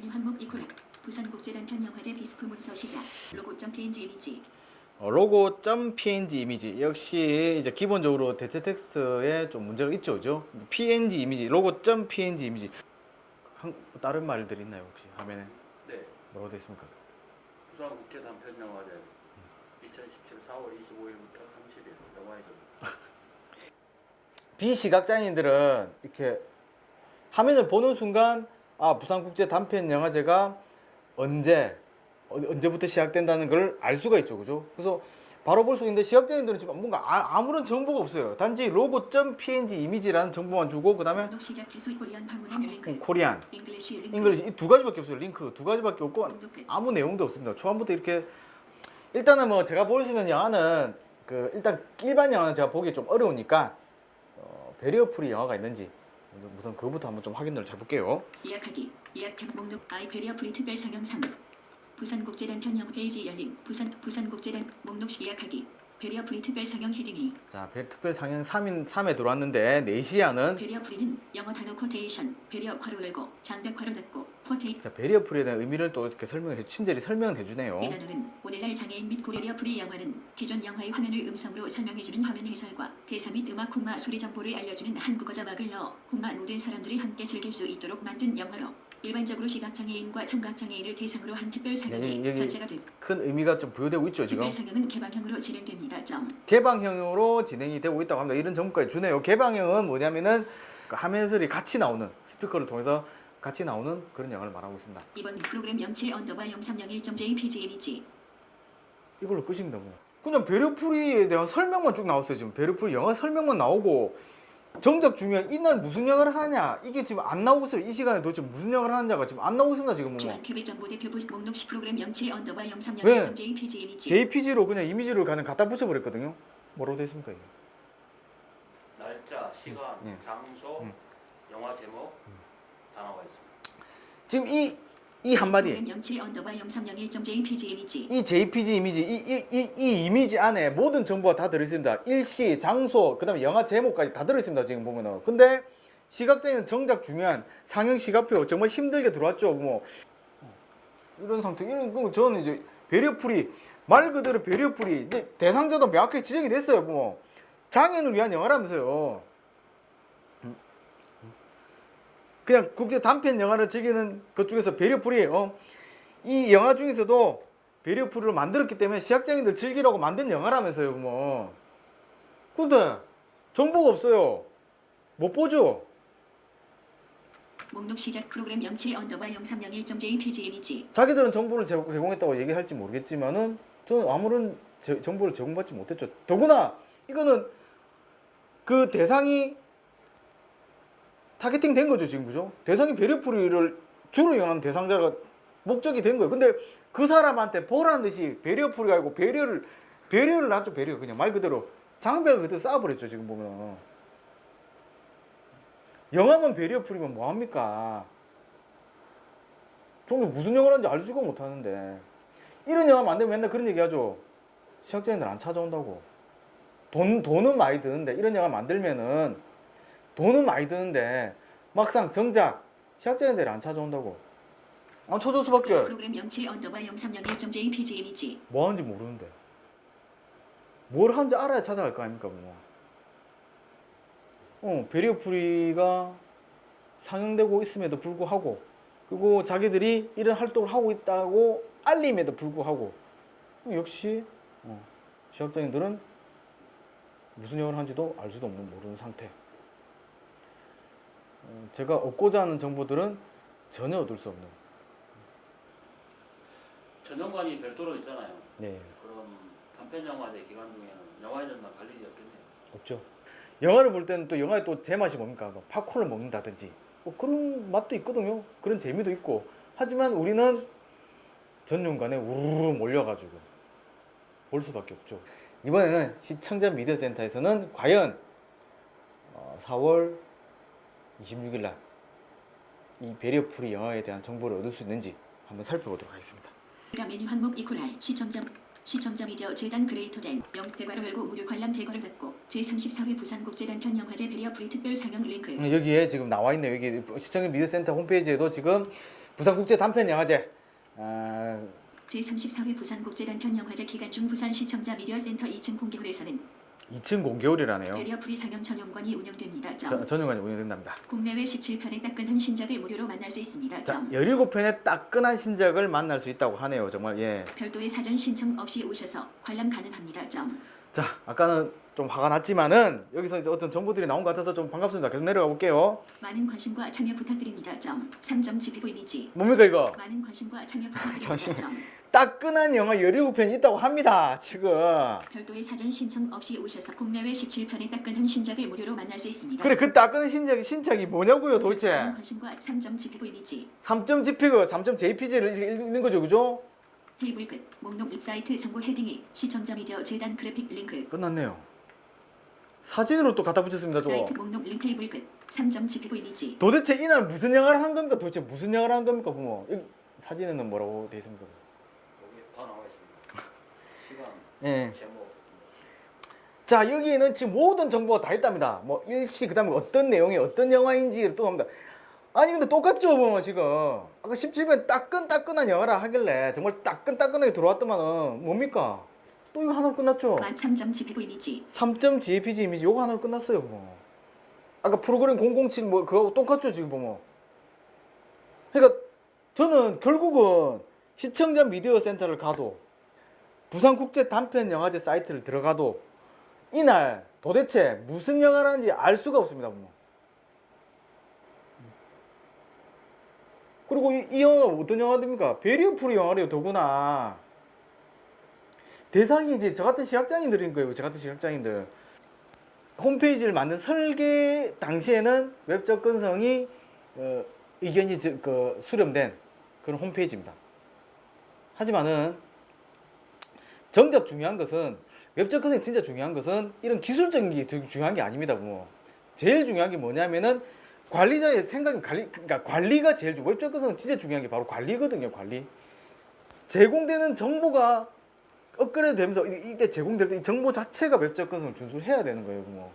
한국 이코라 부산국제단편 영화제 비스프 문서 시작 로고.png 이미지 로고.png 이미지 역시 이제 기본적으로 대체 텍스트에 좀 문제가 있죠, 그죠? png 이미지, 로고.png 이미지 다른 말들 있나요 혹시 화면에? 네, 뭐라고 되어 있습니까? 부산국제단편영화제 2017 4월 25일부터 30일 영화에서 비시각장애인들은 이렇게 화면을 보는 순간 아 부산국제 단편 영화제가 언제부터 시작된다는 걸 알 수가 있죠, 그죠? 그래서 바로 볼 수 있는데 시각장애인들은 지금 뭔가 아무런 정보가 없어요. 단지 로고.png 이미지라는 정보만 주고 그 다음에 시작 기술 코리안 방문한 링크 코리안, 잉글리시 링크 잉글리시 이 두 가지밖에 없어요. 링크 두 가지밖에 없고 아무 내용도 없습니다. 초반부터 이렇게 일단은 뭐 제가 볼 수 있는 영화는 그 일단 일반 영화는 제가 보기 좀 어려우니까 배리어 프리 영화가 있는지 우선 그거부터 한번 좀 확인을 해볼게요. 예약하기 예약템 목록 아이페리어 프리 특별 상영 3 부산국제단편 영 페이지 열림 부산국제단 목록 예약하기 베리어 프리 특별 상영 헤딩이 자, 특별 상영 3에 들어왔는데 4시에 하는 베리어 프리는 영어 단어 코테이션 베리어 괄호 열고 장벽 괄호 닫고 코테이 자, 배리어 프리에 대한 의미를 또 이렇게 친절히 설명을 해주네요. 이 단어는 오늘날 장애인 및 고레리어 프리 영화는 기존 영화의 화면을 음성으로 설명해주는 화면 해설과 대사 및 음악 콤마 소리 정보를 알려주는 한국어 자막을 넣어 콤마 모든 사람들이 함께 즐길 수 있도록 만든 영화로 일반적으로 시각장애인과 청각장애인을 대상으로 한 특별 상영이 전체가 됩니다. 큰 의미가 좀 부여되고 있죠, 지금. 특별 상영은 개방형으로 진행됩니다. 개방형으로 진행이 되고 있다고 합니다. 이런 정보까지 주네요. 개방형은 뭐냐면은 그 화면 해설이 같이 나오는 스피커를 통해서 같이 나오는 그런 영화를 말하고 있습니다. 이번 프로그램 07_0301.jpg 이미지 이걸로 끝입니다. 뭐. 그냥 베르프리에 대한 설명만 쭉 나왔어요. 지금 베르프리 영화 설명만 나오고 정작 중요한 이날 무슨 영화를 하냐 이게 지금 안 나오고 있어요. 이 시간에 도대체 무슨 영화를 하느냐가 지금 안 나오고 있습니다. 지금 뭐. 주한 큐빅 정보 대표 부스 목록 시 프로그램 07_0301.jpg 네. 이미지 JPG로 그냥 이미지를 그냥 갖다 붙여버렸거든요. 뭐라고 되어 있습니까 이게? 날짜, 시간, 네. 장소, 영화 제목 다 나와 있습니다. 지금 이 한마디 프로그램 07_0301.jpg 이미지 이 JPG 이미지 이 이미지 안에 모든 정보가 다 들어있습니다. 일시, 장소, 그 다음에 영화 제목까지 다 들어있습니다. 지금 보면은. 근데 시각장애는 정작 중요한 상영 시각표 정말 힘들게 들어왔죠. 뭐 이런 상태. 이런 거 저는 이제 배려풀이 말 그대로 배려풀이 이제 대상자도 명확하게 지정이 됐어요. 뭐 장애인을 위한 영화라면서요. 그냥 국제 단편 영화를 즐기는 것 중에서 배려풀이 이 영화 중에서도 배려풀을 만들었기 때문에 시각장애인들 즐기라고 만든 영화라면서요. 뭐 근데 정보가 없어요. 못 보죠. 목록 시작 프로그램 07_0301.jpg 이미지 자기들은 정보를 제공했다고 얘기를 할지 모르겠지만은 저는 아무런 정보를 제공받지 못했죠. 더구나 이거는 그 대상이 타겟팅 된 거죠, 지금. 그죠? 대상이 배려풀이를 주로 이용하는 대상자가 목적이 된 거예요. 근데 그 사람한테 보라는 듯이 배려풀이가 아니고 배려를 놨죠. 배려. 그냥 말 그대로 장벽을 그대로 쌓아버렸죠, 지금 보면. 영화만 배려풀이면 뭐합니까? 정말 무슨 영화라는지 알 수가 못하는데 이런 영화 만들면 맨날 그런 얘기 하죠. 시각장애인들 안 찾아온다고. 돈은 많이 드는데 이런 영화 만들면은 돈은 많이 드는데 막상 정작 시각장애인들이 안 찾아온다고. 안 찾아올 수밖에. 프로그램 07_0301.jpg 이미지 뭐 하는지 모르는데 뭘 하는지 알아야 찾아갈 거 아닙니까 뭐. 베리어프리가 상영되고 있음에도 불구하고 그리고 자기들이 이런 활동을 하고 있다고 알림에도 불구하고 역시 시각장애인들은 무슨 영화를 하는지도 알 수도 없는 모르는 상태. 제가 얻고자 하는 정보들은 전혀 얻을 수 없는. 전용관이 별도로 있잖아요. 네. 그럼 단편 영화제 기간 중에는 영화회전만 갈 일이 없겠네요. 없죠. 영화를 볼 때는 또 영화의 또 제맛이 뭡니까? 뭐 팝콘을 먹는다든지 그런 맛도 있거든요. 그런 재미도 있고. 하지만 우리는 전용관에 우르르 몰려가지고 볼 수밖에 없죠. 이번에는 시청자 미디어 센터에서는 과연 4월 26일 날 이 배리어프리 영화에 대한 정보를 얻을 수 있는지 한번 살펴보도록 하겠습니다. 메뉴 항목 이코랄 시청자 미디어 재단 그레이터된 대괄호 열고 무료 관람 대괄호 닫고 제34회 부산국제단편 영화제 베리어 프리 특별 상영 링크 여기에 지금 나와 있네요. 여기 시청자 미디어 센터 홈페이지에도 지금 부산국제 단편영화제 제34회 부산국제단편영화제 기간 중 부산 시청자 미디어센터 2층 공개홀에서는 2층 공개홀이라네요. 베리어프리 상영 전용관이 운영됩니다. 전용관이 운영된답니다. 국내외 17편의 따끈한 신작을 무료로 만날 수 있습니다. 자, 17편의 따끈한 신작을 만날 수 있다고 하네요. 정말 예. 별도의 사전 신청 없이 오셔서 관람 가능합니다. 자, 아까는 좀 화가 났지만은 여기서 이제 어떤 정보들이 나온 것 같아서 좀 반갑습니다. 계속 내려가 볼게요. 많은 관심과 참여 부탁드립니다. 3점 지피고 이미지. 뭡니까 이거? 많은 관심과 참여 부탁드립니다. 잠시만요. 따끈한 영화 17편이 있다고 합니다. 지금. 별도의 사전 신청 없이 오셔서 국내외 17편의 따끈한 신작을 무료로 만날 수 있습니다. 그래, 그 따끈한 신작이 뭐냐고요, 도대체? 많은 관심과 3점 지피고 이미지. 3점 GPG, 3점 JPG를 읽는 거죠, 그죠? 테이블 끝 목록 웹사이트 정보 헤딩이 시청자 미디어 재단 그래픽 링크. 끝났네요. 사진으로 또 갖다 붙였습니다, 저거. 사이트 목록 링크 테이블 끝 3점 지피고 이미지. 도대체 이날 무슨 영화를 한 겁니까? 도대체 무슨 영화를 한 겁니까, 부모? 여기 사진에는 뭐라고 돼 있습니까? 여기 다 나와 있습니다. 시간, 예. 제목. 자, 여기에는 지금 모든 정보가 다 있답니다. 뭐 일시, 그다음에 어떤 내용이 어떤 영화인지를 또 합니다. 아니 근데 똑같죠, 뭐 지금. 아까 17번 따끈따끈한 영화라 하길래 정말 따끈따끈하게 들어왔더만은 뭡니까? 또 이거 하나로 끝났죠. 3점 지피고 이미지. 3점 JPG 이미지 요거 하나로 끝났어요, 뭐. 아까 프로그램 007 뭐 그거하고 똑같죠, 지금 보면. 그러니까 저는 결국은 시청자 미디어 센터를 가도 부산국제 단편 영화제 사이트를 들어가도 이날 도대체 무슨 영화라는지 알 수가 없습니다, 뭐. 그리고 이 영화가 어떤 영화입니까? 베리어프리 영화래요, 더구나. 대상이 이제 저 같은 시각장애인들인 거예요, 저 같은 시각장애인들. 홈페이지를 만든 설계 당시에는 웹 접근성이 의견이 수렴된 그런 홈페이지입니다. 하지만은 정작 중요한 것은 웹 접근성이 진짜 중요한 것은 이런 기술적인 게 되게 중요한 게 아닙니다, 뭐. 제일 중요한 게 뭐냐면은 관리자의 생각이 그러니까 관리가 제일 웹 접근성은 진짜 중요한 게 바로 관리거든요, 관리. 제공되는 정보가 업그레이드 되면서 이때 제공될 때 이 정보 자체가 웹 접근성을 준수해야 되는 거예요, 뭐.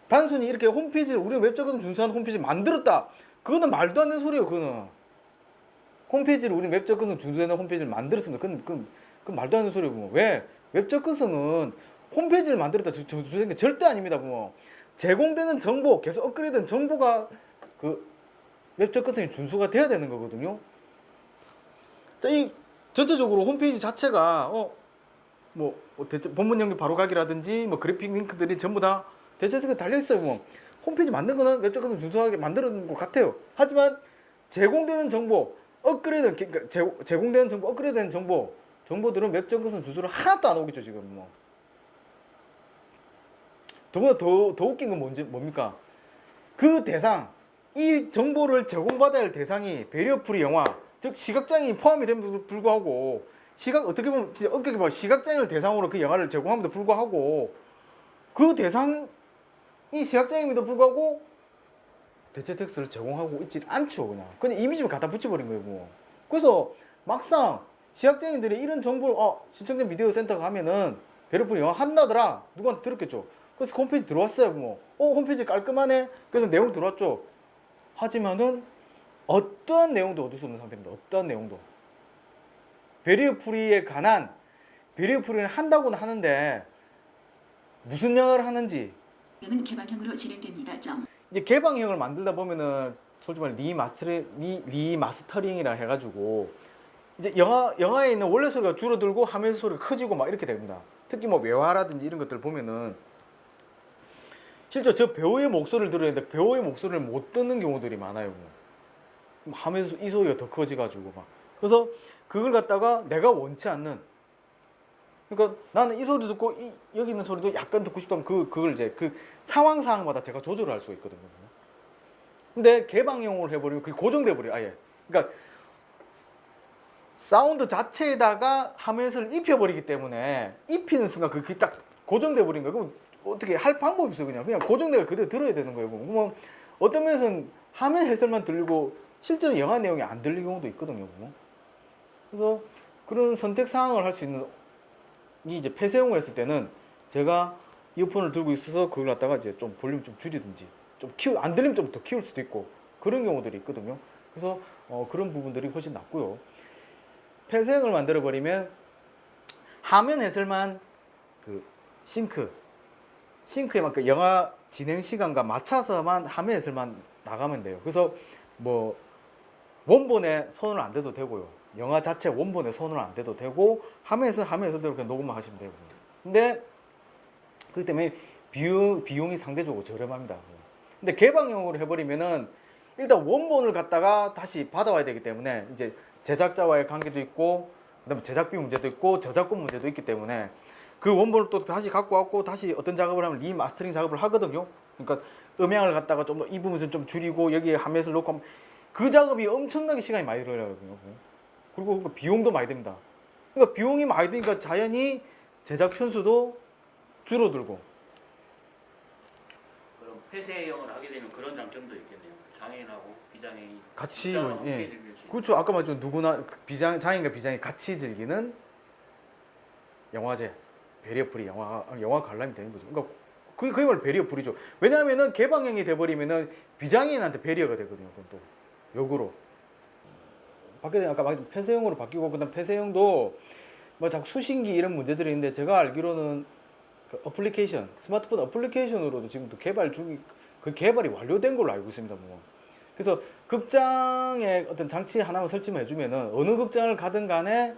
단순히 이렇게 홈페이지를 우리 웹 접근성 준수하는 홈페이지 만들었다. 그거는 말도 안 되는 소리예요, 그거는. 홈페이지를 우리 웹 접근성 준수되는 홈페이지를 만들었습니다. 그건 말도 안 되는 소리예요, 뭐. 왜? 웹 접근성은 홈페이지를 만들었다 준수되는 게 절대 아닙니다, 뭐. 제공되는 정보, 계속 업그레이드된 정보가 그 웹 접근성이 준수가 돼야 되는 거거든요. 자, 이 전체적으로 홈페이지 자체가 본문 연결 바로 가기라든지 뭐 그래픽 링크들이 전부 다 대체적으로 달려 있어요. 뭐 홈페이지 만든 거는 웹 접근성 준수하게 만드는 것 같아요. 하지만 제공되는 정보, 업그레이드 그러니까 제공되는 정보, 업그레이드된 정보들은 웹 접근성 준수를 하나도 안 오겠죠, 지금 뭐. 더구나 더 웃긴 건 뭡니까? 그 대상, 이 정보를 제공받아야 할 대상이 베리어프리 영화, 즉 시각장애인이 포함이 됨에도 불구하고 어떻게 보면 진짜 어떻게 봐 시각장애인을 대상으로 그 영화를 제공함에도 불구하고 그 대상이 시각장애인에도 불구하고 대체 텍스트를 제공하고 있지 않죠, 그냥 이미지만 갖다 붙여버린 거예요, 뭐. 그래서 막상 시각장애인들이 이런 정보를 시청자 미디어 센터 가면은 베리어프리 영화 한다더라 누구한테 들었겠죠. 그래서 홈페이지 들어왔어요, 뭐. 홈페이지 깔끔하네. 그래서 내용 들어왔죠. 하지만은 어떠한 내용도 얻을 수 없는 상태입니다. 어떠한 내용도. 베리어프리에 관한 베리어프리는 한다고는 하는데 무슨 영화를 하는지. 은 개방형으로 진행됩니다. 이제 개방형을 만들다 보면은 솔직히 말해 리마스터링이라 해가지고 이제 영화에 있는 원래 소리가 줄어들고 화면 소리가 커지고 막 이렇게 됩니다. 특히 뭐 외화라든지 이런 것들 보면은 실제 저 배우의 목소리를 들어야 되는데 배우의 목소리를 못 듣는 경우들이 많아요. 하면서 이 소리가 더 커져가지고 막. 그래서 그걸 갖다가 내가 원치 않는, 그러니까 나는 이 소리 듣고 여기 있는 소리도 약간 듣고 싶다면 그걸 이제 그 상황마다 제가 조절을 할 수가 있거든요. 근데 개방용으로 해버리면 그게 고정돼 버려요, 아예. 그러니까 사운드 자체에다가 화면을 입혀버리기 때문에 입히는 순간 그게 딱 고정돼 버린 거예요. 그럼 어떻게 할 방법이 없어요. 그냥 고정대를 그대로 들어야 되는 거예요. 뭐 어떤 면에서는 화면 해설만 들리고 실제로 영화 내용이 안 들리는 경우도 있거든요. 그래서 그런 선택 사항을 할 수 있는 이 이제 폐쇄용을 했을 때는 제가 이어폰을 들고 있어서 그걸 갖다가 이제 좀 볼륨 좀 줄이든지 안 들리면 좀 더 키울 수도 있고 그런 경우들이 있거든요. 그래서 그런 부분들이 훨씬 낫고요. 폐쇄형을 만들어 버리면 화면 해설만 그 싱크에만 그 영화 진행 시간과 맞춰서만 화면 해설만 나가면 돼요. 그래서 뭐 원본에 손을 안 대도 되고요. 영화 자체 원본에 손을 안 대도 되고 화면 해설대로 그냥 녹음만 하시면 되고. 근데 그렇기 때문에 비용이 상대적으로 저렴합니다. 근데 개방형으로 해버리면은 일단 원본을 갖다가 다시 받아와야 되기 때문에 이제 제작자와의 관계도 있고 그다음에 제작비 문제도 있고 저작권 문제도 있기 때문에 그 원본을 또 다시 갖고 왔고 다시 어떤 작업을 하면 리마스터링 작업을 하거든요. 그러니까 음향을 갖다가 좀 더 이 부분 좀 줄이고 여기에 한메스를 넣고 하면 그 작업이 엄청나게 시간이 많이 들어가거든요. 그리고 그 비용도 많이 듭니다. 그러니까 비용이 많이 드니까 자연히 제작 편수도 줄어들고. 그럼 폐쇄형을 하게 되면 그런 장점도 있겠네요. 장애인하고 비장애인 같이 진짜 뭐, 함께 예. 즐길 수 있는. 그렇죠. 아까 말했죠. 누구나 장애인과 비장애인 같이 즐기는 영화제, 베리어프리 영화 관람이 되는 거죠. 그러니까 그야말로 베리어프리죠. 왜냐하면은 개방형이 돼버리면은 비장애인한테 베리어가 되거든요. 그건 또 역으로 바뀌게 되면 아까 막 폐쇄형으로 바뀌고 그다음 폐쇄형도 뭐 자꾸 수신기 이런 문제들이 있는데 제가 알기로는 그 어플리케이션 스마트폰 어플리케이션으로도 지금도 개발 중이 그 개발이 완료된 걸로 알고 있습니다. 뭐. 그래서 극장에 어떤 장치 하나만 설치만 해주면은 어느 극장을 가든 간에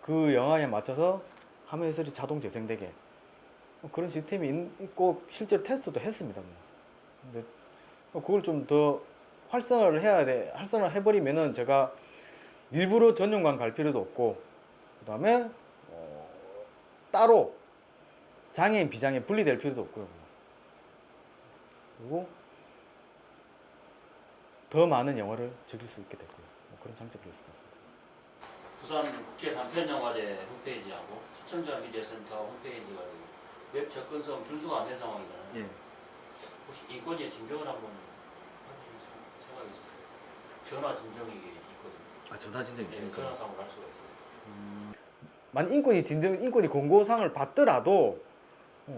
그 영화에 맞춰서 화면 해설이 자동 재생되게 그런 시스템이 있고 실제로 테스트도 했습니다. 뭐. 근데 그걸 좀 더 활성화를 해버리면은 제가 일부러 전용관 갈 필요도 없고 그 다음에 따로 장애인 비장애인 분리될 필요도 없고요. 그리고 더 많은 영화를 즐길 수 있게 되고요. 뭐 그런 장점도 있을 것 같습니다. 부산 국제 단편영화제 홈페이지하고 시청자 미디어센터 홈페이지가 웹 접근성 준수가 안 된 상황이잖아요. 예. 혹시 인권위에 진정을 한번 해보실 생각이 있으세요? 전화 진정이 있거든요. 아 전화 진정 네, 전화 상으로 할 수가 있어요. 만약 인권이 권고상을 받더라도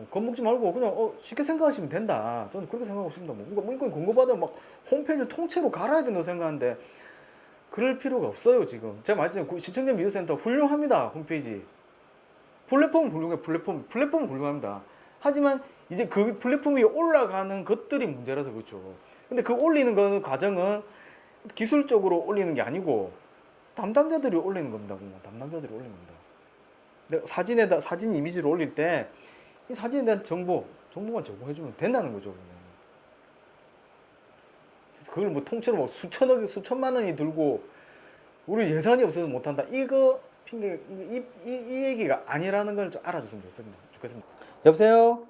겁먹지 말고 그냥 쉽게 생각하시면 된다. 저는 그렇게 생각하고 있습니다. 뭐 인권이 권고받으면 막 홈페이지를 통째로 갈아야 된다고 생각하는데 그럴 필요가 없어요. 지금 제가 말했잖아요. 시청자 미디어센터 훌륭합니다. 홈페이지 플랫폼은 훌륭해. 플랫폼은 훌륭합니다. 하지만 이제 그 플랫폼 위에 올라가는 것들이 문제라서 그렇죠. 근데 그 올리는 거는 과정은 기술적으로 올리는 게 아니고 담당자들이 올리는 겁니다. 담당자들이 올리는 겁니다. 근데 사진 이미지를 올릴 때 이 사진에 대한 정보만 제공해주면 된다는 거죠. 그래서 그걸 뭐 통째로 뭐 수천만 원이 들고 우리 예산이 없어서 못한다. 이거 핑계 이 얘기가 아니라는 걸 좀 알아줬으면 좋겠습니다. 여보세요?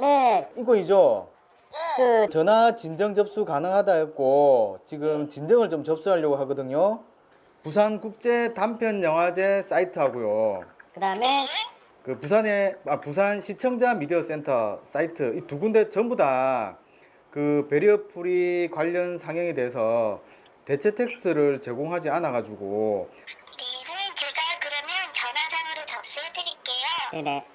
네, 인권이죠? 그 전화 진정 접수 가능하다 했고 지금 진정을 좀 접수하려고 하거든요. 부산 국제 단편 영화제 사이트하고요. 그다음에 그 부산 시청자 미디어 센터 사이트 이 두 군데 전부 다 그 베리어 프리 관련 상영에 대해서 대체 텍스트를 제공하지 않아 가지고 네, 선생님 제가 그러면 전화상으로 접수해 드릴게요. 네네.